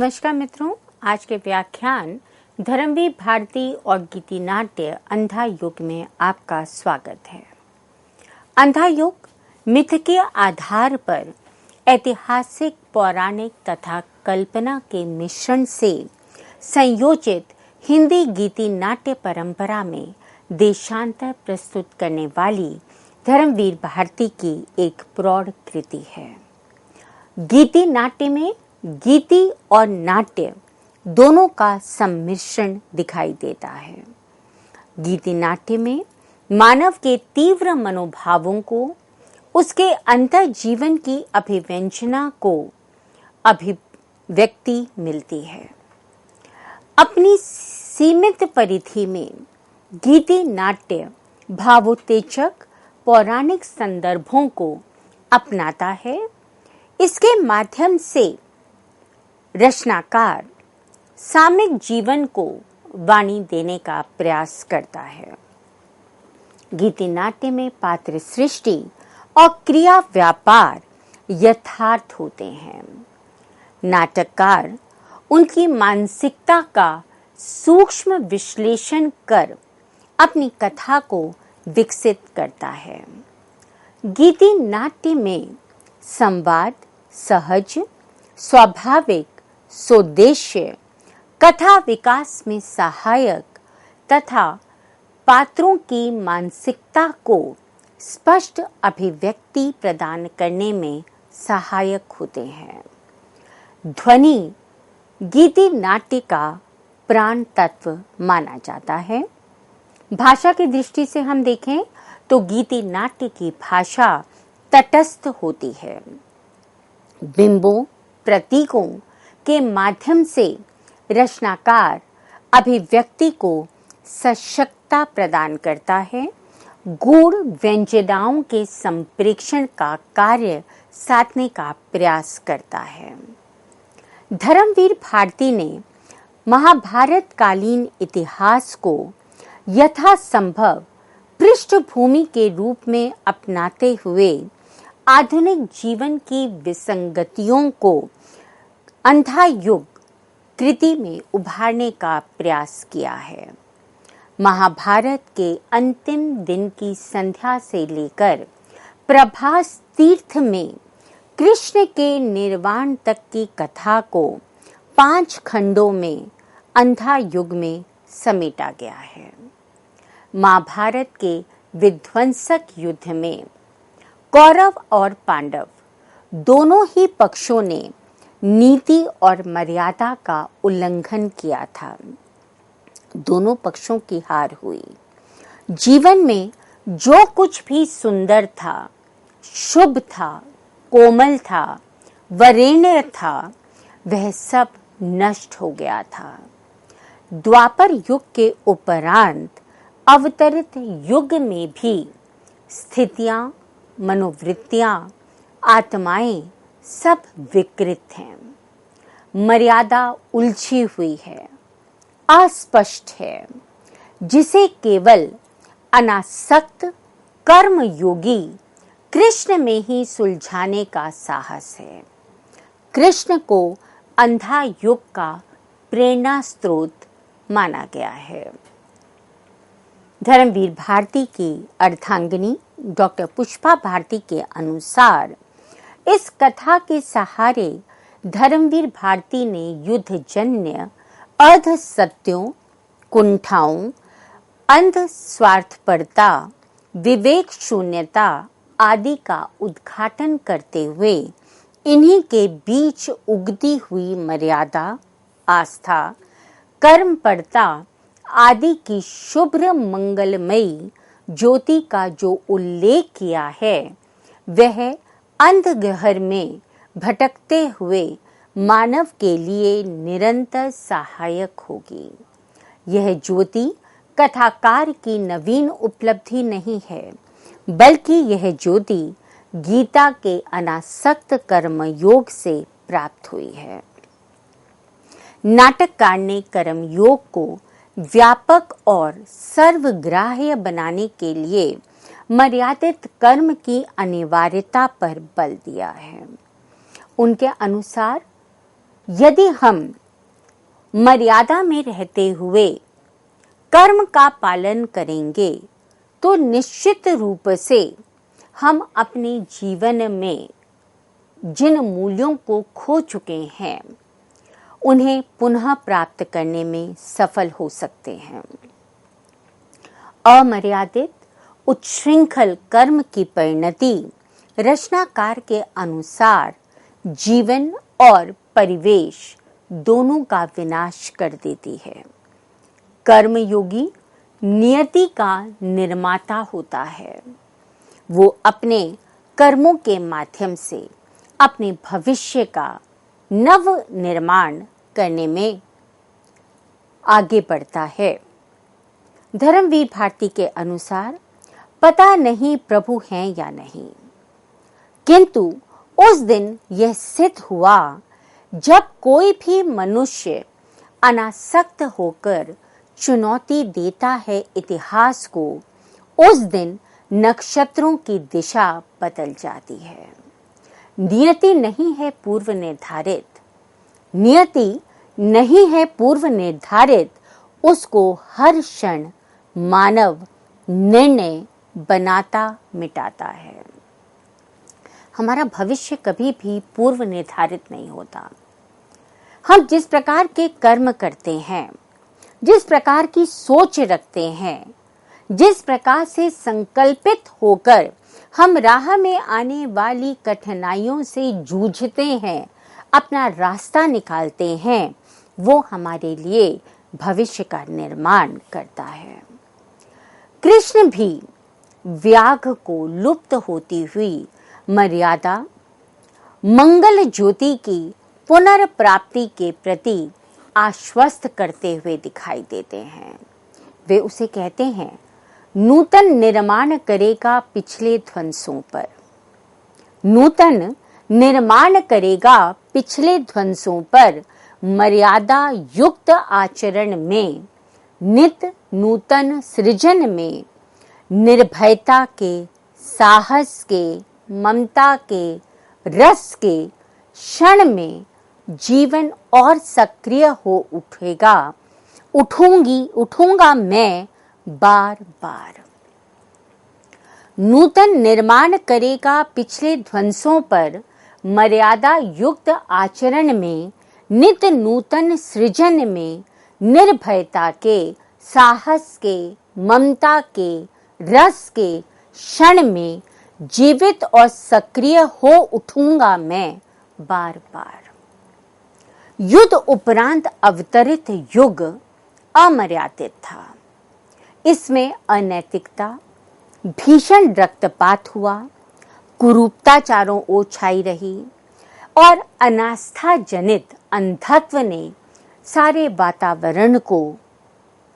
नमस्कार मित्रों, आज के व्याख्यान धर्मवीर भारती और गीति नाट्य अंधा युग में आपका स्वागत है। अंधा युग मिथ के आधार पर ऐतिहासिक, पौराणिक तथा कल्पना के मिश्रण से संयोजित हिंदी गीति नाट्य परंपरा में देशांतर प्रस्तुत करने वाली धर्मवीर भारती की एक प्रौढ़ कृति है। गीति नाट्य में गीति और नाट्य दोनों का सम्मिश्रण दिखाई देता है। गीति नाट्य में मानव के तीव्र मनोभावों को, उसके अंतर जीवन की अभिव्यंजना को अभिव्यक्ति मिलती है। अपनी सीमित परिधि में गीति नाट्य भावोत्तेजक पौराणिक संदर्भों को अपनाता है। इसके माध्यम से रचनाकार सामयिक जीवन को वाणी देने का प्रयास करता है। गीति नाट्य में पात्र सृष्टि और क्रिया व्यापार यथार्थ होते हैं। नाटककार उनकी मानसिकता का सूक्ष्म विश्लेषण कर अपनी कथा को विकसित करता है। गीति नाट्य में संवाद सहज, स्वाभाविक, सोद्देश्य, कथा विकास में सहायक तथा पात्रों की मानसिकता को स्पष्ट अभिव्यक्ति प्रदान करने में सहायक होते हैं। ध्वनि गीति नाट्य का प्राण तत्व माना जाता है। भाषा की दृष्टि से हम देखें तो गीति नाट्य की भाषा तटस्थ होती है। बिंबों, प्रतीकों के माध्यम से रचनाकार अभिव्यक्ति को सशक्तता प्रदान करता है। गूढ़ व्यंजनाओं के संप्रेषण का कार्य साधने का प्रयास करता है। धर्मवीर भारती ने महाभारत कालीन इतिहास को यथासंभव पृष्ठभूमि के रूप में अपनाते हुए आधुनिक जीवन की विसंगतियों को अंधा युग कृति में उभारने का प्रयास किया है। महाभारत के अंतिम दिन की संध्या से लेकर प्रभास तीर्थ में कृष्ण के निर्वाण तक की कथा को 5 खंडों में अंधा युग में समेटा गया है। महाभारत के विध्वंसक युद्ध में कौरव और पांडव दोनों ही पक्षों ने नीति और मर्यादा का उल्लंघन किया था। दोनों पक्षों की हार हुई। जीवन में जो कुछ भी सुंदर था, शुभ था, कोमल था, वरेण्य था, वह सब नष्ट हो गया था। द्वापर युग के उपरांत अवतरित युग में भी स्थितियां, मनोवृत्तियां, आत्माएं सब विकृत हैं। मर्यादा उलझी हुई है, अस्पष्ट है, जिसे केवल अनासक्त कर्मयोगी कृष्ण में ही सुलझाने का साहस है। कृष्ण को अंधा युग का प्रेरणा स्रोत माना गया है। धर्मवीर भारती की अर्धांगिनी डॉक्टर पुष्पा भारती के अनुसार इस कथा के सहारे धर्मवीर भारती ने युद्धजन्य अर्ध सत्यों, कुंठाओं, अंध स्वार्थपरता, विवेक शून्यता आदि का उद्घाटन करते हुए इन्हीं के बीच उगती हुई मर्यादा, आस्था, कर्मपरता आदि की शुभ्र मंगलमयी ज्योति का जो उल्लेख किया है, वह अंधगहर में भटकते हुए मानव के लिए निरंतर सहायक होगी। यह ज्योति कथाकार की नवीन उपलब्धि नहीं है, बल्कि यह ज्योति गीता के अनासक्त कर्म योग से प्राप्त हुई है। नाटककार ने कर्म योग को व्यापक और सर्वग्राह्य बनाने के लिए मर्यादित कर्म की अनिवार्यता पर बल दिया है। उनके अनुसार यदि हम मर्यादा में रहते हुए कर्म का पालन करेंगे तो निश्चित रूप से हम अपने जीवन में जिन मूल्यों को खो चुके हैं उन्हें पुनः प्राप्त करने में सफल हो सकते हैं। अमर्यादित उच्छृंखल कर्म की परिणति रचनाकार के अनुसार जीवन और परिवेश दोनों का विनाश कर देती है। कर्मयोगी नियति का निर्माता होता है। वो अपने कर्मों के माध्यम से अपने भविष्य का नव निर्माण करने में आगे बढ़ता है। धर्मवीर भारती के अनुसार पता नहीं प्रभु हैं या नहीं, किंतु उस दिन यह सिद्ध हुआ जब कोई भी मनुष्य अनासक्त होकर चुनौती देता है इतिहास को, उस दिन नक्षत्रों की दिशा बदल जाती है। नियति नहीं है पूर्व निर्धारित, नियति नहीं है पूर्व निर्धारित, उसको हर क्षण मानव निर्णय बनाता मिटाता है। हमारा भविष्य कभी भी पूर्व निर्धारित नहीं होता। हम जिस प्रकार के कर्म करते हैं, जिस प्रकार की सोच रखते हैं, जिस प्रकार से संकल्पित होकर हम राह में आने वाली कठिनाइयों से जूझते हैं, अपना रास्ता निकालते हैं, वो हमारे लिए भविष्य का निर्माण करता है। कृष्ण भी व्याघ्र को लुप्त होती हुई मर्यादा मंगल ज्योति की पुनर्प्राप्ति के प्रति आश्वस्त करते हुए दिखाई देते हैं। वे उसे कहते हैं, नूतन निर्माण करेगा पिछले ध्वंसों पर, नूतन निर्माण करेगा पिछले ध्वंसों पर, मर्यादा युक्त आचरण में, नित नूतन सृजन में, निर्भयता के, साहस के, ममता के, रस के क्षण में जीवन और सक्रिय हो उठेगा, उठूंगा मैं बार बार। नूतन निर्माण करेगा पिछले ध्वंसों पर, मर्यादा युक्त आचरण में, नित नूतन सृजन में, निर्भयता के, साहस के, ममता के, रस के क्षण में जीवित और सक्रिय हो उठूंगा मैं बार बार। युद्ध उपरांत अवतरित युग अमर्यादित था। इसमें अनैतिकता, भीषण रक्तपात हुआ, कुरूपता चारों ओर छाई रही और अनास्था जनित अंधत्व ने सारे वातावरण को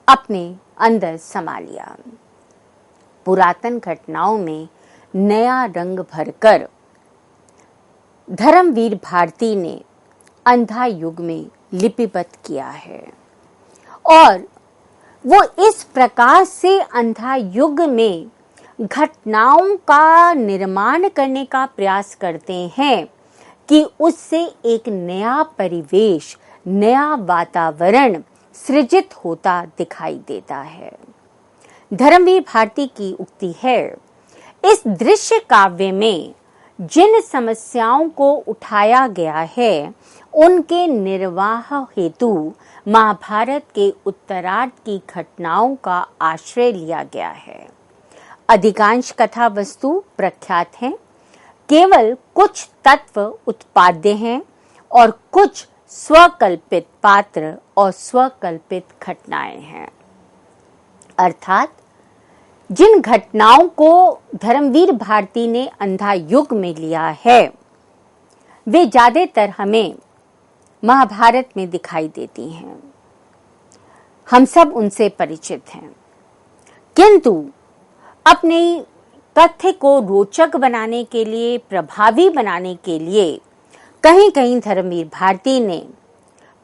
अपने अंदर समा लिया। पुरातन घटनाओं में नया रंग भरकर धर्मवीर भारती ने अंधा युग में लिपिबद्ध किया है और वो इस प्रकार से अंधा युग में घटनाओं का निर्माण करने का प्रयास करते हैं कि उससे एक नया परिवेश, नया वातावरण सृजित होता दिखाई देता है। धर्मवीर भारती की उक्ति है, इस दृश्य काव्य में जिन समस्याओं को उठाया गया है उनके निर्वाह हेतु महाभारत के उत्तरार्ध की घटनाओं का आश्रय लिया गया है। अधिकांश कथा वस्तु प्रख्यात हैं, केवल कुछ तत्व उत्पाद्य हैं और कुछ स्वकल्पित पात्र और स्वकल्पित घटनाएं हैं। अर्थात जिन घटनाओं को धर्मवीर भारती ने अंधा युग में लिया है वे ज्यादातर हमें महाभारत में दिखाई देती हैं। हम सब उनसे परिचित हैं, किंतु अपने तथ्य को रोचक बनाने के लिए, प्रभावी बनाने के लिए कहीं कहीं धर्मवीर भारती ने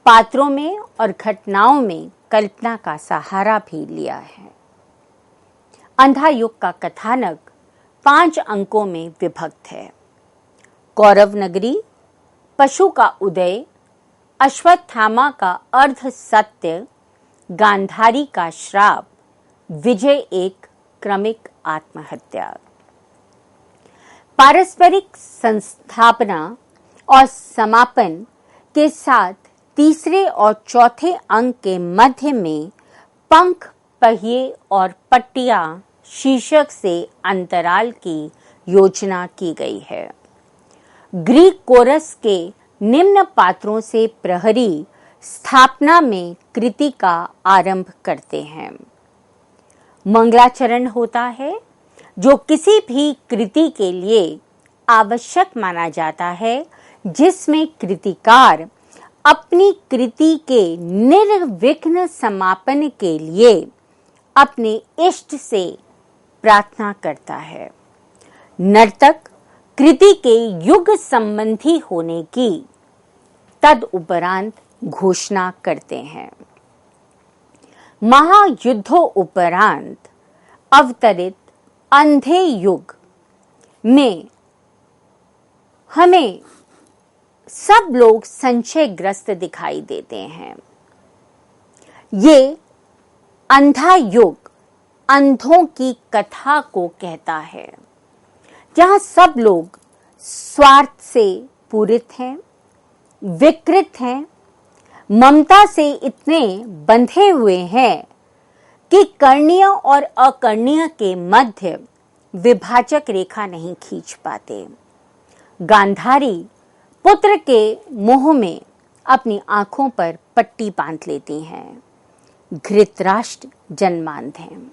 पात्रों में और घटनाओं में कल्पना का सहारा भी लिया है। अंधा युग का कथानक 5 अंकों में विभक्त है। कौरव नगरी, पशु का उदय, अश्वत्थामा का अर्ध सत्य, गांधारी का श्राप, विजय एक क्रमिक आत्महत्या। पारस्परिक संस्थापना और समापन के साथ तीसरे और चौथे अंक के मध्य में पंख, पहिए और पट्टियां शीर्षक से अंतराल की योजना की गई है। ग्रीक कोरस के निम्न पात्रों से प्रहरी स्थापना में कृति का आरंभ करते हैं। मंगलाचरण होता है, जो किसी भी कृति के लिए आवश्यक माना जाता है, जिसमें कृतिकार अपनी कृति के निर्विघ्न समापन के लिए अपने इष्ट से प्रार्थना करता है। नर्तक कृति के युग संबंधी होने की तदुपरांत घोषणा करते हैं। महायुद्धों उपरांत अवतरित अंधे युग में हमें सब लोग संशयग्रस्त दिखाई देते हैं। ये अंधा युग अंधों की कथा को कहता है, जहां सब लोग स्वार्थ से पूरित हैं, विकृत हैं, ममता से इतने बंधे हुए हैं कि करणीय और अकरणीय के मध्य विभाजक रेखा नहीं खींच पाते। गांधारी पुत्र के मुंह में अपनी आंखों पर पट्टी बांध लेती हैं। धृतराष्ट्र जन्मांध हैं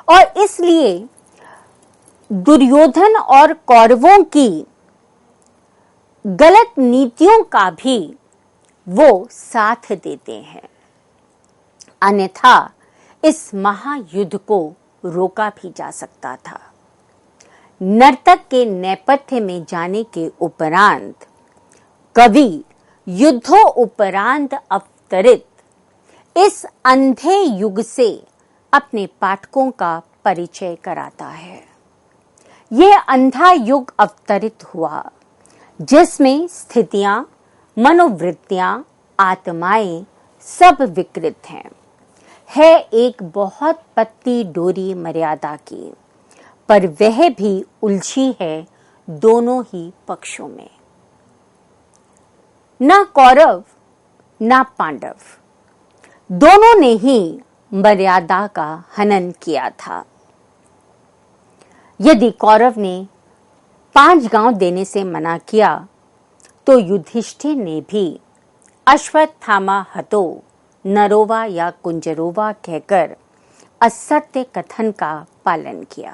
और इसलिए दुर्योधन और कौरवों की गलत नीतियों का भी वो साथ देते हैं। अन्यथा इस महायुद्ध को रोका भी जा सकता था। नर्तक के नेपथ्य में जाने के उपरांत कवि युद्धों उपरांत अवतरित इस अंधे युग से अपने पाठकों का परिचय कराता है। यह अंधा युग अवतरित हुआ जिसमें स्थितियां, मनोवृत्तियां, आत्माएं सब विकृत हैं। है एक बहुत पतली डोरी मर्यादा की, पर वह भी उलझी है दोनों ही पक्षों में। ना कौरव ना पांडव, दोनों ने ही मर्यादा का हनन किया था। यदि कौरव ने 5 गांव देने से मना किया, तो युधिष्ठिर ने भी अश्वत्थामा हतो नरोवा या कुंजरोवा कहकर असत्य कथन का पालन किया।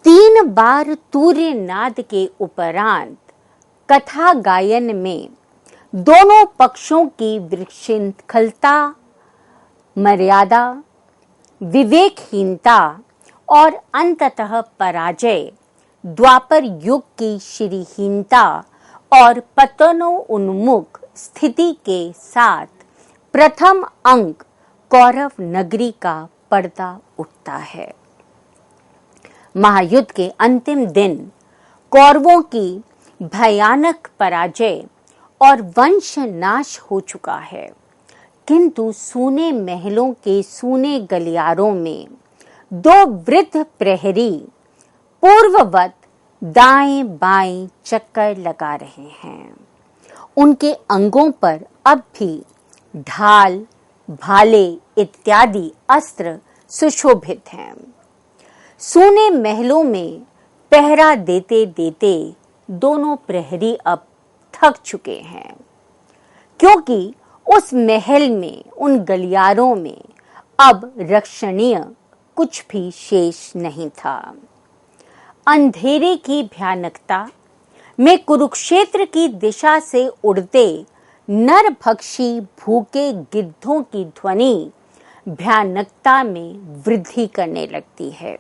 3 बार तूर्य नाद के उपरांत कथा गायन में दोनों पक्षों की विशृंखलता, मर्यादा, विवेकहीनता और अंततः पराजय, द्वापर युग की श्रीहीनता और पतनोन्मुख स्थिति के साथ प्रथम अंक कौरव नगरी का पर्दा उठता है। महायुद्ध के अंतिम दिन कौरवों की भयानक पराजय और वंश नाश हो चुका है, किंतु सूने महलों के सूने गलियारों में 2 वृद्ध प्रहरी पूर्ववत दाएं बाएं चक्कर लगा रहे हैं। उनके अंगों पर अब भी ढाल, भाले इत्यादि अस्त्र सुशोभित हैं। सूने महलों में पहरा देते देते दोनों प्रहरी अब थक चुके हैं, क्योंकि उस महल में, उन गलियारों में अब रक्षणीय कुछ भी शेष नहीं था। अंधेरे की भयानकता में कुरुक्षेत्र की दिशा से उड़ते नरभक्षी भूखे गिद्धों की ध्वनि भयानकता में वृद्धि करने लगती है।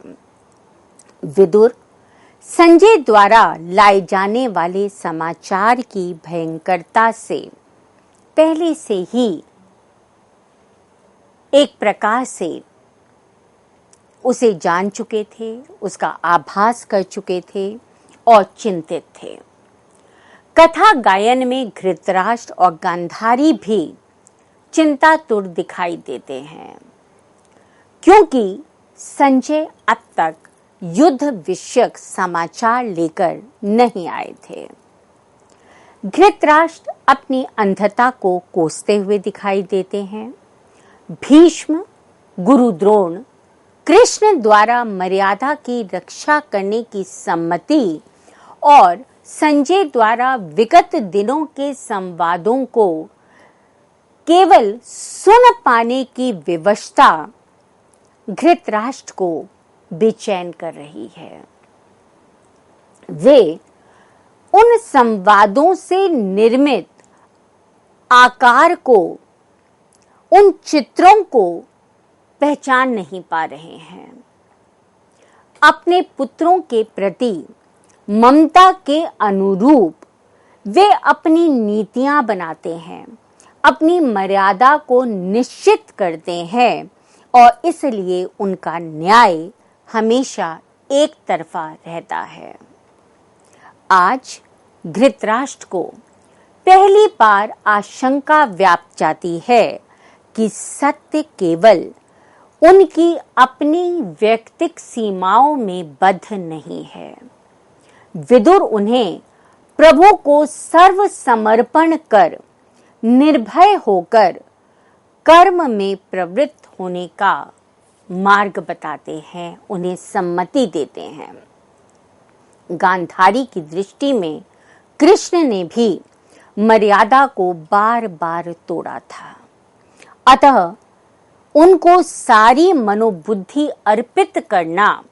विदुर संजय द्वारा लाए जाने वाले समाचार की भयंकरता से पहले से ही एक प्रकार से उसे जान चुके थे, उसका आभास कर चुके थे और चिंतित थे। कथा गायन में धृतराष्ट्र और गांधारी भी चिंतातुर दिखाई देते हैं, क्योंकि संजय अब तक युद्ध विषयक समाचार लेकर नहीं आए थे। धृतराष्ट्र अपनी अंधता को कोसते हुए दिखाई देते हैं। भीष्म, गुरु द्रोण, कृष्ण द्वारा मर्यादा की रक्षा करने की सम्मति और संजय द्वारा विगत दिनों के संवादों को केवल सुन पाने की विवशता धृतराष्ट्र को बेचैन कर रही है। वे उन संवादों से निर्मित आकार को, उन चित्रों को पहचान नहीं पा रहे हैं। अपने पुत्रों के प्रति ममता के अनुरूप वे अपनी नीतियां बनाते हैं, अपनी मर्यादा को निश्चित करते हैं और इसलिए उनका न्याय हमेशा एक तरफा रहता है। आज धृतराष्ट्र को पहली बार आशंका व्याप्त जाती है कि सत्य केवल उनकी अपनी वैयक्तिक सीमाओं में बद्ध नहीं है। विदुर उन्हें प्रभु को सर्व समर्पण कर निर्भय होकर कर्म में प्रवृत्त होने का मार्ग बताते हैं, उन्हें सम्मति देते हैं। गांधारी की दृष्टि में कृष्ण ने भी मर्यादा को बार बार तोड़ा था, अतः उनको सारी मनोबुद्धि अर्पित करना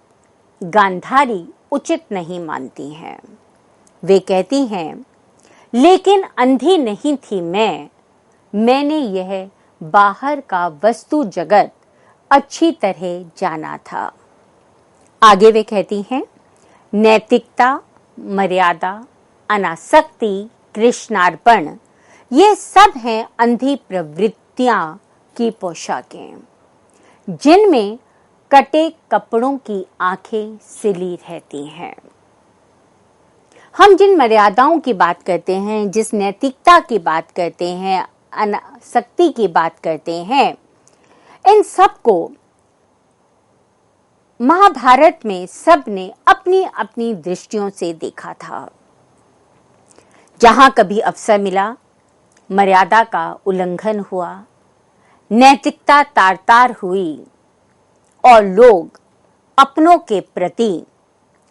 गांधारी उचित नहीं मानती हैं। वे कहती हैं, लेकिन अंधी नहीं थी मैंने यह बाहर का वस्तु जगत अच्छी तरह जाना था। आगे वे कहती हैं, नैतिकता, मर्यादा, अनासक्ति, कृष्णार्पण, ये सब हैं अंधी प्रवृत्तियां की पोशाकें, जिनमें कटे कपड़ों की आंखें सिली रहती हैं। हम जिन मर्यादाओं की बात करते हैं, जिस नैतिकता की बात करते हैं, अनासक्ति की बात करते हैं, इन सब को महाभारत में सबने अपनी अपनी दृष्टियों से देखा था। जहां कभी अवसर मिला, मर्यादा का उल्लंघन हुआ, नैतिकता तार-तार हुई और लोग अपनों के प्रति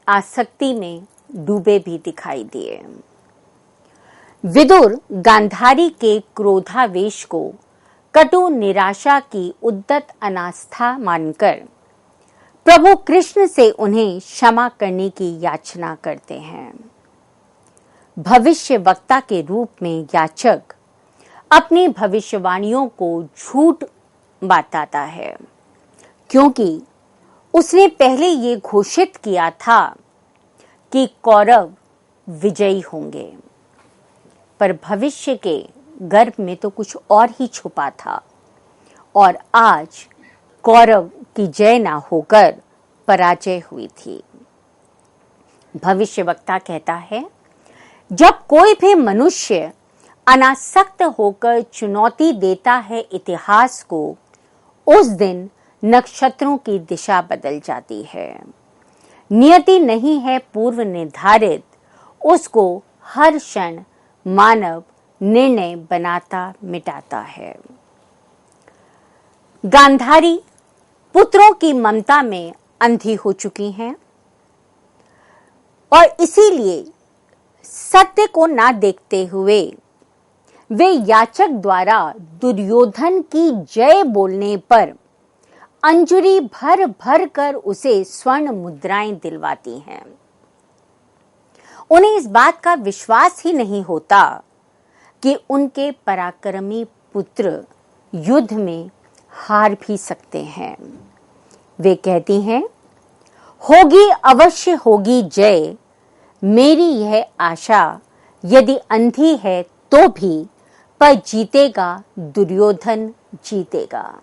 आसक्ति में डूबे भी दिखाई दिए। विदुर गांधारी के क्रोधावेश को कटु निराशा की उद्दत अनास्था मानकर प्रभु कृष्ण से उन्हें क्षमा करने की याचना करते हैं। भविष्य वक्ता के रूप में याचक अपनी भविष्यवाणियों को झूठ बताता है, क्योंकि उसने पहले ये घोषित किया था कि कौरव विजयी होंगे, पर भविष्य के गर्भ में तो कुछ और ही छुपा था और आज कौरव की जय ना होकर पराजय हुई थी। भविष्यवक्ता कहता है, जब कोई भी मनुष्य अनासक्त होकर चुनौती देता है इतिहास को, उस दिन नक्षत्रों की दिशा बदल जाती है। नियति नहीं है पूर्व निर्धारित, उसको हर क्षण मानव निर्णय बनाता मिटाता है। गांधारी पुत्रों की ममता में अंधी हो चुकी हैं और इसीलिए सत्य को ना देखते हुए वे याचक द्वारा दुर्योधन की जय बोलने पर अंजुरी भर भर कर उसे स्वर्ण मुद्राएं दिलवाती हैं। उन्हें इस बात का विश्वास ही नहीं होता कि उनके पराक्रमी पुत्र युद्ध में हार भी सकते हैं। वे कहती हैं, होगी अवश्य होगी जय, मेरी यह आशा यदि अंधी है तो भी, पर जीतेगा दुर्योधन जीतेगा।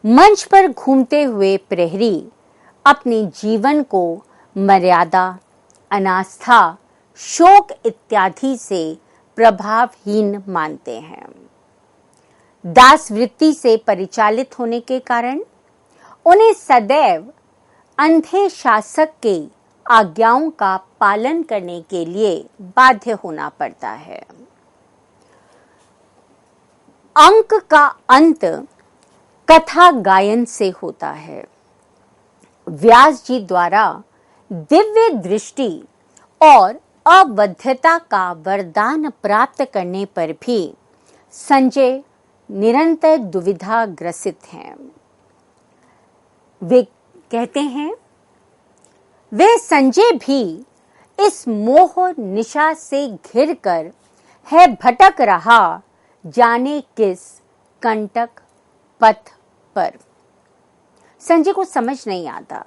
मंच पर घूमते हुए प्रहरी अपने जीवन को मर्यादा, अनास्था, शोक इत्यादि से प्रभावहीन मानते हैं। दास वृत्ति से परिचालित होने के कारण उन्हें सदैव अंधे शासक के आज्ञाओं का पालन करने के लिए बाध्य होना पड़ता है। अंक का अंत कथा गायन से होता है। व्यास जी द्वारा दिव्य दृष्टि और अवध्यता का वरदान प्राप्त करने पर भी संजय निरंतर दुविधा ग्रसित हैं। वे कहते हैं, वे संजय भी इस मोह निशा से घिरकर है भटक रहा जाने किस कंटक पथ पर। संजय को समझ नहीं आता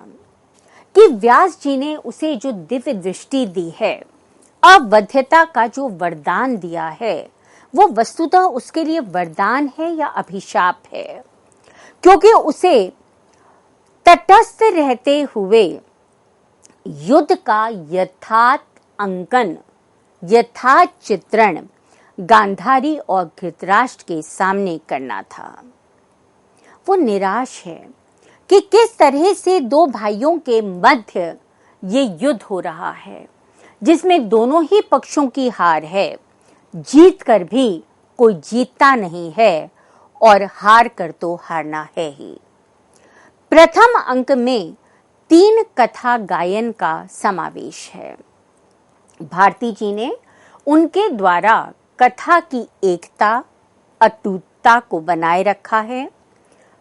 कि व्यास जी ने उसे जो दिव्य दृष्टि दी है, अवध्यता का जो वरदान दिया है, वो वस्तुतः उसके लिए वरदान है या अभिशाप है, क्योंकि उसे तटस्थ रहते हुए युद्ध का यथार्थ अंकन, यथार्थ चित्रण गांधारी और धृतराष्ट्र के सामने करना था। वो निराश है कि किस तरह से दो भाइयों के मध्य ये युद्ध हो रहा है, जिसमें दोनों ही पक्षों की हार है। जीत कर भी कोई जीतता नहीं है और हार कर तो हारना है ही। प्रथम अंक में 3 कथा गायन का समावेश है। भारती जी ने उनके द्वारा कथा की एकता, अटूटता को बनाए रखा है।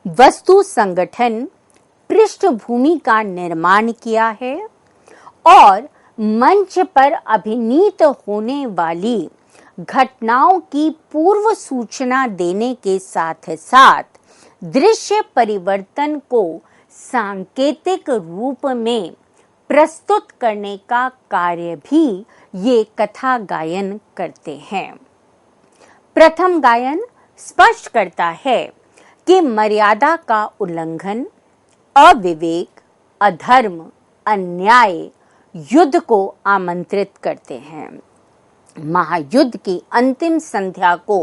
वस्तु संगठन, पृष्ठभूमि का निर्माण किया है और मंच पर अभिनीत होने वाली घटनाओं की पूर्व सूचना देने के साथ साथ दृश्य परिवर्तन को सांकेतिक रूप में प्रस्तुत करने का कार्य भी ये कथा गायन करते हैं। प्रथम गायन स्पष्ट करता है कि मर्यादा का उल्लंघन, अविवेक, अधर्म, अन्याय युद्ध को आमंत्रित करते हैं। महायुद्ध की अंतिम संध्या को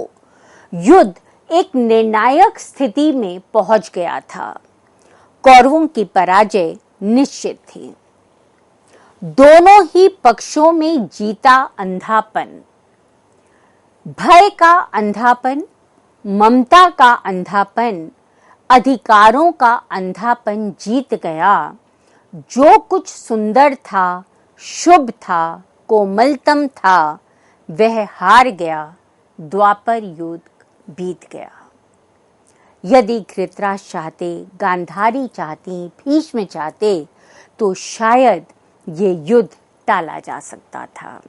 युद्ध एक निर्णायक स्थिति में पहुंच गया था। कौरवों की पराजय निश्चित थी। दोनों ही पक्षों में जीता अंधापन, भय का अंधापन, ममता का अंधापन, अधिकारों का अंधापन जीत गया। जो कुछ सुंदर था, शुभ था, कोमलतम था, वह हार गया। द्वापर युग बीत गया। यदि धृतराष्ट्र चाहते, गांधारी चाहती, भीष्म चाहते, तो शायद ये युद्ध टाला जा सकता था।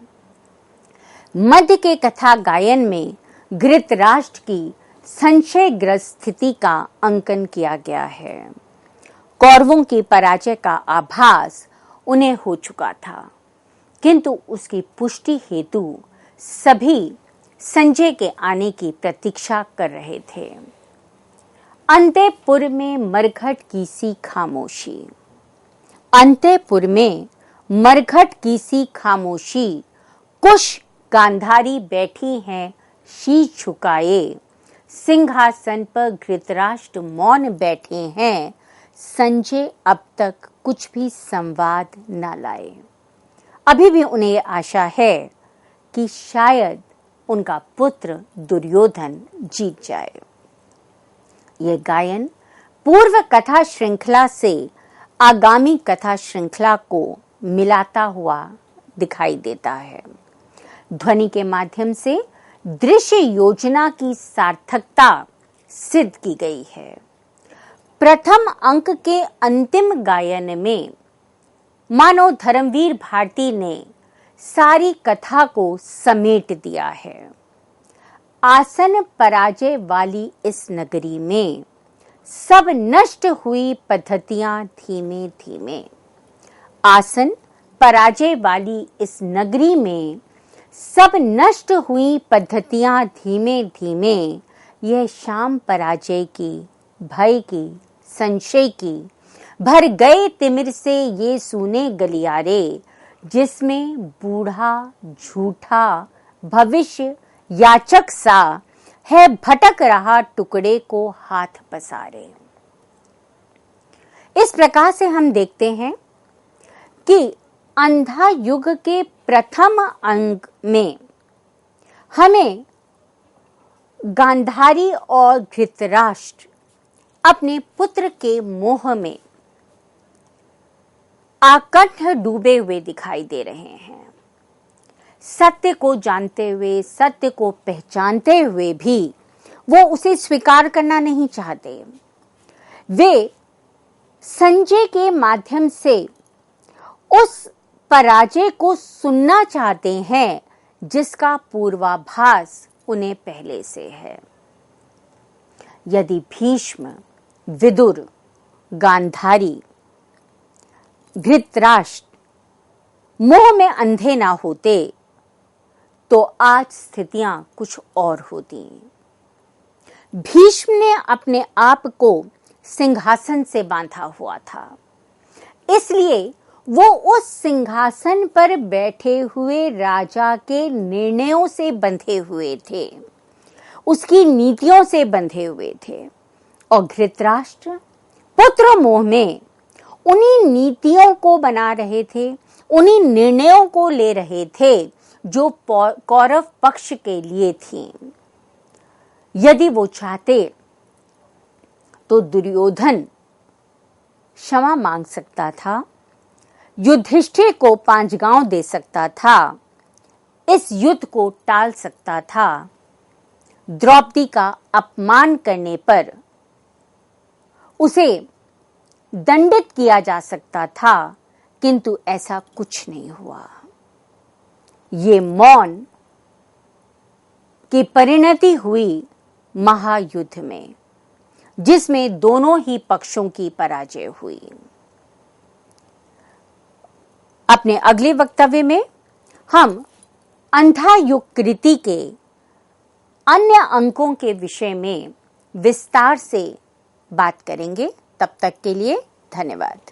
मध्य के कथा गायन में धृतराष्ट्र की संशयग्रस्त स्थिति का अंकन किया गया है। कौरवों की पराजय का आभास उन्हें हो चुका था, किंतु उसकी पुष्टि हेतु सभी संजय के आने की प्रतीक्षा कर रहे थे। अंतपुर में मरघट की सी खामोशी, अंतपुर में मरघट की सी खामोशी, कुश गांधारी बैठी हैं शीश झुकाए, सिंहासन पर धृतराष्ट्र मौन बैठे हैं, संजय अब तक कुछ भी संवाद न लाए। अभी भी उन्हें आशा है कि शायद उनका पुत्र दुर्योधन जीत जाए। यह गायन पूर्व कथा श्रृंखला से आगामी कथा श्रृंखला को मिलाता हुआ दिखाई देता है। ध्वनि के माध्यम से दृश्य योजना की सार्थकता सिद्ध की गई है। प्रथम अंक के अंतिम गायन में मानो धर्मवीर भारती ने सारी कथा को समेट दिया है। आसन पराजय वाली इस नगरी में सब नष्ट हुई पद्धतियां धीमे धीमे, आसन पराजय वाली इस नगरी में सब नष्ट हुई पद्धतियां धीमे धीमे, यह शाम पराजय की, भय की, संशय की, भर गए तिमिर से ये सूने गलियारे, जिसमें बूढ़ा झूठा भविष्य याचक सा है भटक रहा टुकड़े को हाथ पसारे। इस प्रकार से हम देखते हैं कि अंधा युग के प्रथम अंग में हमें गांधारी और धृतराष्ट्र अपने पुत्र के मोह में आकंठ डूबे हुए दिखाई दे रहे हैं। सत्य को जानते हुए, सत्य को पहचानते हुए भी वो उसे स्वीकार करना नहीं चाहते। वे संजय के माध्यम से उस पराजय को सुनना चाहते हैं जिसका पूर्वाभास उन्हें पहले से है। यदि भीष्म, विदुर, गांधारी, धृतराष्ट्र मोह में अंधे ना होते तो आज स्थितियां कुछ और होती। भीष्म ने अपने आप को सिंहासन से बांधा हुआ था, इसलिए वो उस सिंहासन पर बैठे हुए राजा के निर्णयों से बंधे हुए थे, उसकी नीतियों से बंधे हुए थे। और धृतराष्ट्र पुत्र मोह में उन्हीं नीतियों को बना रहे थे, उन्हीं निर्णयों को ले रहे थे जो कौरव पक्ष के लिए थी। यदि वो चाहते तो दुर्योधन क्षमा मांग सकता था, युधिष्ठिर को 5 गांव दे सकता था, इस युद्ध को टाल सकता था, द्रौपदी का अपमान करने पर उसे दंडित किया जा सकता था, किंतु ऐसा कुछ नहीं हुआ। ये मौन की परिणति हुई महायुद्ध में, जिसमें दोनों ही पक्षों की पराजय हुई। अपने अगले वक्तव्य में हम अंधा युग कृति के अन्य अंकों के विषय में विस्तार से बात करेंगे। तब तक के लिए धन्यवाद।